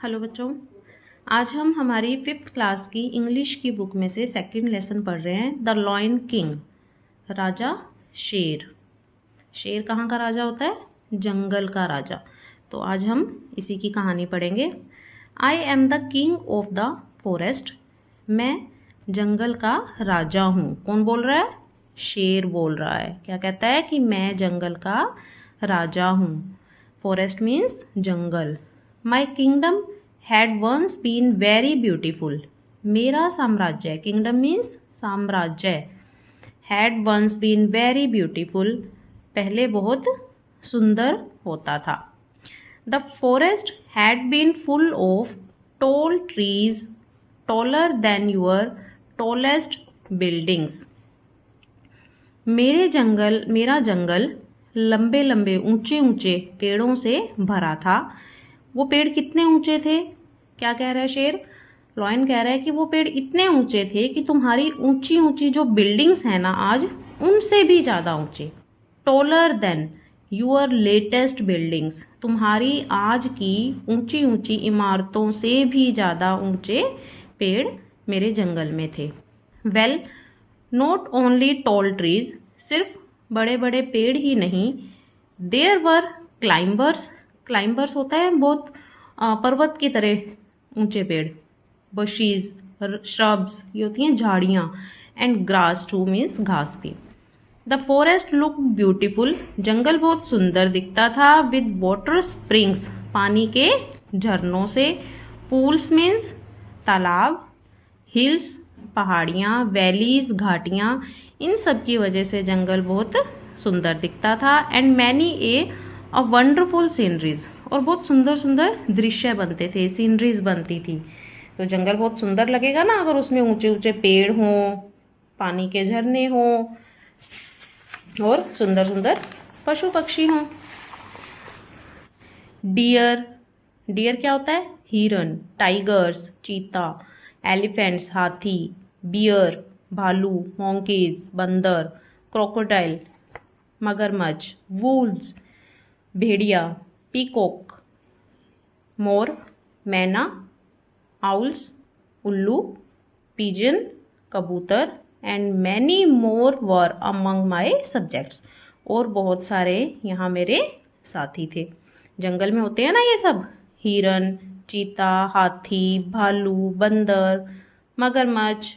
Hello बच्चों, आज हम हमारी 5th क्लास की इंग्लिश की बुक में से सेकंड लेसन पढ़ रहे हैं द लॉयन किंग। राजा शेर। शेर कहाँ का राजा होता है? जंगल का राजा। तो आज हम इसी की कहानी पढ़ेंगे। I am the king of the forest. मैं जंगल का राजा हूँ। कौन बोल रहा है? शेर बोल रहा है। क्या कहता है कि मैं जंगल का राजा हूँ। फॉरेस्ट मीन्स जंगल। My kingdom had once been very beautiful. मेरा साम्राज्य, किंगडम मीन्स साम्राज्य, had once been very beautiful, पहले बहुत सुंदर होता था। The forest had been full of tall trees taller than your tallest buildings. मेरा जंगल लंबे लंबे ऊंचे ऊंचे पेड़ों से भरा था। वो पेड़ कितने ऊंचे थे? क्या कह रहा है शेर? लॉयन कह रहा है कि वो पेड़ इतने ऊंचे थे कि तुम्हारी ऊंची ऊंची जो बिल्डिंग्स हैं ना आज, उनसे भी ज़्यादा ऊंचे। Taller than your latest buildings, तुम्हारी आज की ऊंची ऊंची इमारतों से भी ज़्यादा ऊंचे पेड़ मेरे जंगल में थे। Well, not only tall trees, सिर्फ बड़े बड़े पेड़ ही नहीं, देयर वर क्लाइंबर्स। क्लाइंबर्स होता है बहुत पर्वत की तरह ऊंचे पेड़। बशीज, श्रब्स, ये होती हैं झाड़ियाँ। एंड ग्रास टू मीन्स घास भी। द फॉरेस्ट लुक ब्यूटीफुल, जंगल बहुत सुंदर दिखता था। विद वाटर स्प्रिंग्स, पानी के झरनों से। पूल्स मीन्स तालाब। हिल्स, पहाड़ियाँ। वैलीज, घाटियाँ, इन सब की वजह से जंगल बहुत सुंदर दिखता था। And many a wonderful sceneries, और बहुत सुंदर सुंदर दृश्य बनते थे, सीनरीज बनती थी। तो जंगल बहुत सुंदर लगेगा ना अगर उसमें ऊंचे ऊंचे पेड़ हों, पानी के झरने हों और सुंदर सुंदर पशु पक्षी हों। डियर, डियर क्या होता है? हिरन। टाइगर्स, चीता। एलिफेंट्स, हाथी। बियर, भालू। मोंकीज, बंदर। क्रोकोडाइल, मगरमच्छ। वुल्व्स, भेड़िया। पीकॉक, मोर। मैना, आउल्स, उल्लू। पिजन, कबूतर। And many more were among my subjects, और बहुत सारे यहाँ मेरे साथी थे। जंगल में होते हैं ना ये सब, हिरन, चीता, हाथी, भालू, बंदर, मगरमच्छ,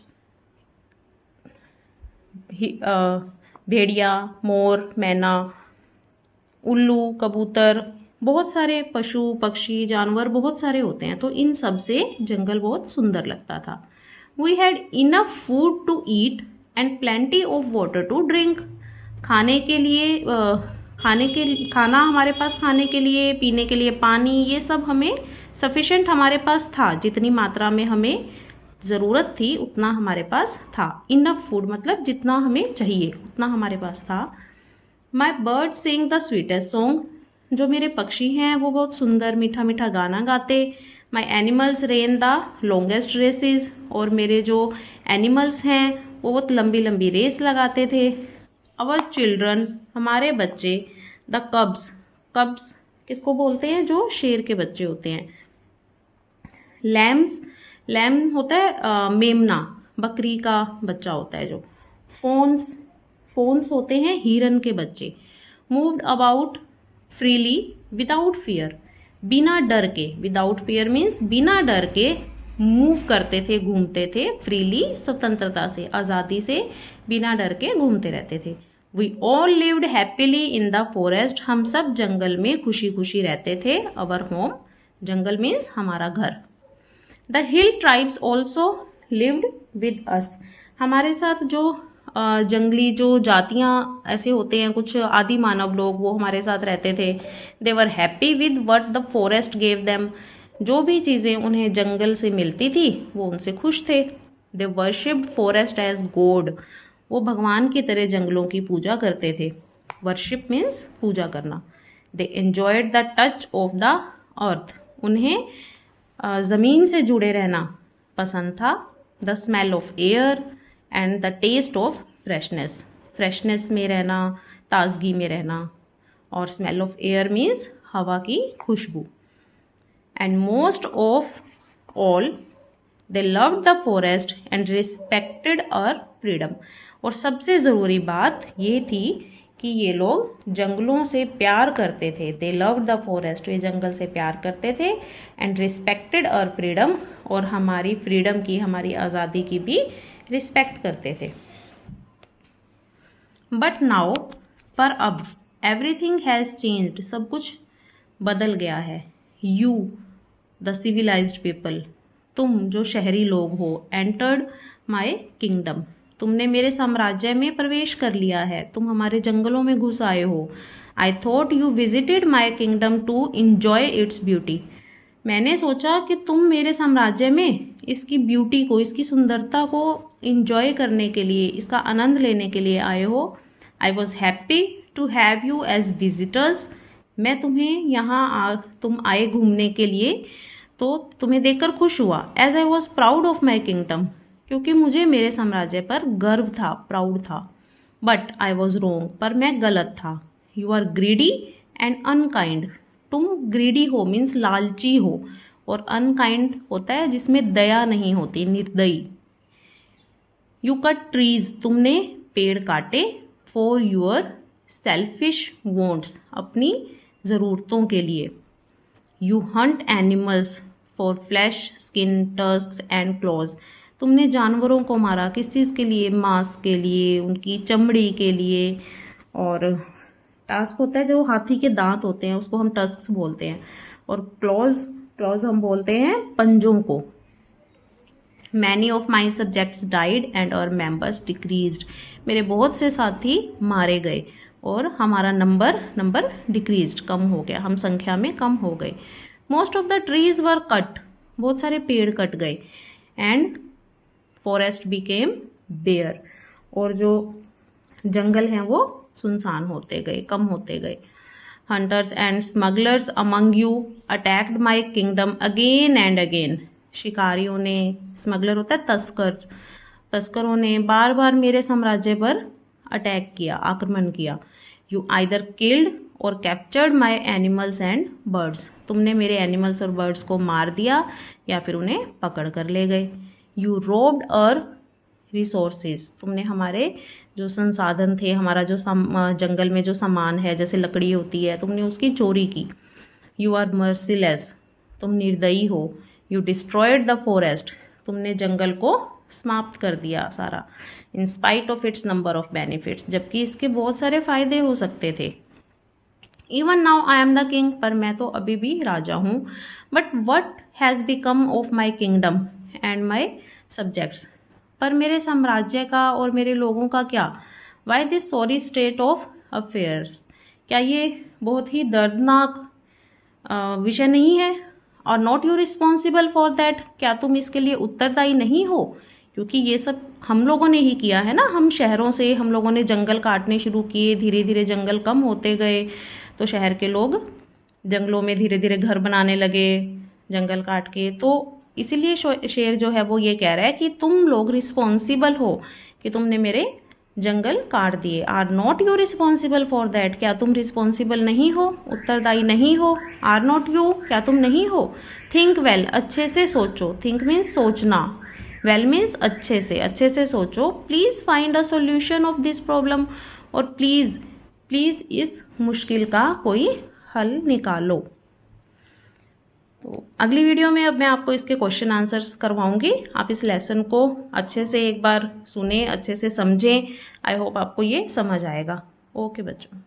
भेड़िया, मोर, मैना, उल्लू, कबूतर, बहुत सारे पशु पक्षी जानवर बहुत सारे होते हैं। तो इन सब से जंगल बहुत सुंदर लगता था। We had enough food to eat and plenty of water to drink. खाना हमारे पास, खाने के लिए, पीने के लिए पानी, ये सब हमें सफिशेंट हमारे पास था। जितनी मात्रा में हमें ज़रूरत थी उतना हमारे पास था। इनफ फूड मतलब जितना हमें चाहिए उतना हमारे पास था। My bird sing the sweetest song, जो मेरे पक्षी हैं वो बहुत सुंदर मीठा मीठा गाना गाते। My animals ran the longest races, और मेरे जो एनिमल्स हैं वो बहुत लंबी लंबी रेस लगाते थे। अवर चिल्ड्रन, हमारे बच्चे। द कब्स, कब्स किसको बोलते हैं? जो शेर के बच्चे होते हैं। लैम्स, लैम होता है मेमना, बकरी का बच्चा होता है जो। फोन्स, फोन्स होते हैं हिरन के बच्चे। Moved about freely without fear, बिना डर के। विदाउट फियर मीन्स बिना डर के मूव करते थे, घूमते थे। फ्रीली, स्वतंत्रता से, आज़ादी से, बिना डर के घूमते रहते थे। We all lived happily in the forest, हम सब जंगल में खुशी खुशी रहते थे। अवर होम, जंगल मीन्स हमारा घर। The hill tribes also lived with us, हमारे साथ जो जंगली जो जातियाँ ऐसे होते हैं, कुछ आदि मानव लोग, वो हमारे साथ रहते थे। They were happy with what the forest gave them, जो भी चीज़ें उन्हें जंगल से मिलती थी वो उनसे खुश थे। दे वर्शिप्ड फॉरेस्ट एज गॉड, वो भगवान की तरह जंगलों की पूजा करते थे। वर्शिप मीन्स पूजा करना। They enjoyed the touch of the earth, उन्हें ज़मीन से जुड़े रहना पसंद था। The smell of air and the taste of freshness, freshness में रहना, ताजगी में रहना। और स्मेल ऑफ एयर मीन्स हवा की खुशबू। And most of all they loved the forest and respected our freedom. और सबसे ज़रूरी बात ये थी कि ये लोग जंगलों से प्यार करते थे। दे लव्ड द फॉरेस्ट, वे जंगल से प्यार करते थे। एंड रिस्पेक्टेड आवर फ्रीडम, और हमारी फ्रीडम की, हमारी आज़ादी की भी रिस्पेक्ट करते थे। बट नाउ, पर अब, एवरीथिंग हैज़ चेंज्ड, सब कुछ बदल गया है। यू द सिविलाइज्ड पीपल, तुम जो शहरी लोग हो, एंटर्ड माई किंगडम, तुमने मेरे साम्राज्य में प्रवेश कर लिया है, तुम हमारे जंगलों में घुस आए हो। I thought you visited my kingdom to enjoy its beauty, मैंने सोचा कि तुम मेरे साम्राज्य में इसकी ब्यूटी को, इसकी सुंदरता को इंजॉय करने के लिए, इसका आनंद लेने के लिए आए हो। I was happy to have you as visitors, मैं तुम्हें यहाँ तुम आए घूमने के लिए तो तुम्हें देखकर खुश हुआ। As I was proud of my kingdom, क्योंकि मुझे मेरे साम्राज्य पर गर्व था, प्राउड था। बट आई वॉज रोंग, पर मैं गलत था। You are greedy and unkind, तुम ग्रीडी हो मीन्स लालची हो, और अनकाइंड होता है जिसमें दया नहीं होती, निर्दयी। यू कट ट्रीज, तुमने पेड़ काटे। फॉर यूर सेल्फिश वॉन्ट्स, अपनी ज़रूरतों के लिए। You Hunt animals for flash, skin, tusks and clause, तुमने जानवरों को मारा, किस चीज़ के लिए? मांस के लिए, उनकी चमड़ी के लिए। और टास्क होता है जो हाथी के दांत होते हैं, उसको हम टस्क्स बोलते हैं। और क्लॉज हम बोलते हैं पंजों को। Many of my subjects died and our members decreased, मेरे बहुत से साथी मारे गए और हमारा नंबर डिक्रीज्ड, कम हो गया, हम संख्या में कम हो गए। Most of the trees were cut, बहुत सारे पेड़ कट गए। एंड फॉरेस्ट बिकेम बेयर, और जो जंगल हैं वो सुनसान होते गए, कम होते गए। Hunters and smugglers among you attacked my kingdom again and again, शिकारियों ने, स्मगलर होता है तस्करों ने बार बार मेरे साम्राज्य पर अटैक किया, आक्रमण किया। यू आइदर किल्ड और captured my animals and birds, तुमने मेरे एनिमल्स और बर्ड्स को मार दिया या फिर उन्हें पकड़ कर ले गए। यू रोब्ड अवर रिसोर्सेज, तुमने हमारे जो संसाधन थे, हमारा जो जंगल में जो सामान है, जैसे लकड़ी होती है, तुमने उसकी चोरी की। यू आर मर्सीलेस, तुम निर्दयी हो। यू डिस्ट्रॉयड द फॉरेस्ट, तुमने जंगल को समाप्त कर दिया सारा। In spite of its number of benefits, जबकि इसके बहुत सारे फायदे हो सकते थे। Even now I am the king, पर मैं तो अभी भी राजा हूँ। But what has become of my kingdom and my subjects, पर मेरे साम्राज्य का और मेरे लोगों का क्या? Why this sorry state of affairs, क्या ये बहुत ही दर्दनाक विषय नहीं है? और not you responsible for that, क्या तुम इसके लिए उत्तरदायी नहीं हो? क्योंकि ये सब हम लोगों ने ही किया है ना, हम शहरों से हम लोगों ने जंगल काटने शुरू किए, धीरे धीरे जंगल कम होते गए, तो शहर के लोग जंगलों में धीरे धीरे घर बनाने लगे जंगल काट के। तो इसीलिए शेर जो है वो ये कह रहा है कि तुम लोग रिस्पॉन्सिबल हो कि तुमने मेरे जंगल काट दिए। Are not you responsible for that, क्या तुम रिस्पॉन्सिबल नहीं हो, उत्तरदायी नहीं हो? आर नॉट यू, क्या तुम नहीं हो? थिंक वेल, अच्छे से सोचो। थिंक मीन्स सोचना, वेल मीन्स अच्छे से सोचो। Please find a solution of this problem, और प्लीज़ इस मुश्किल का कोई हल निकालो। तो अगली वीडियो में अब मैं आपको इसके क्वेश्चन आंसर्स करवाऊंगी। आप इस लेसन को अच्छे से एक बार सुने, अच्छे से समझें। आई होप आपको ये समझ आएगा। ओके बच्चों।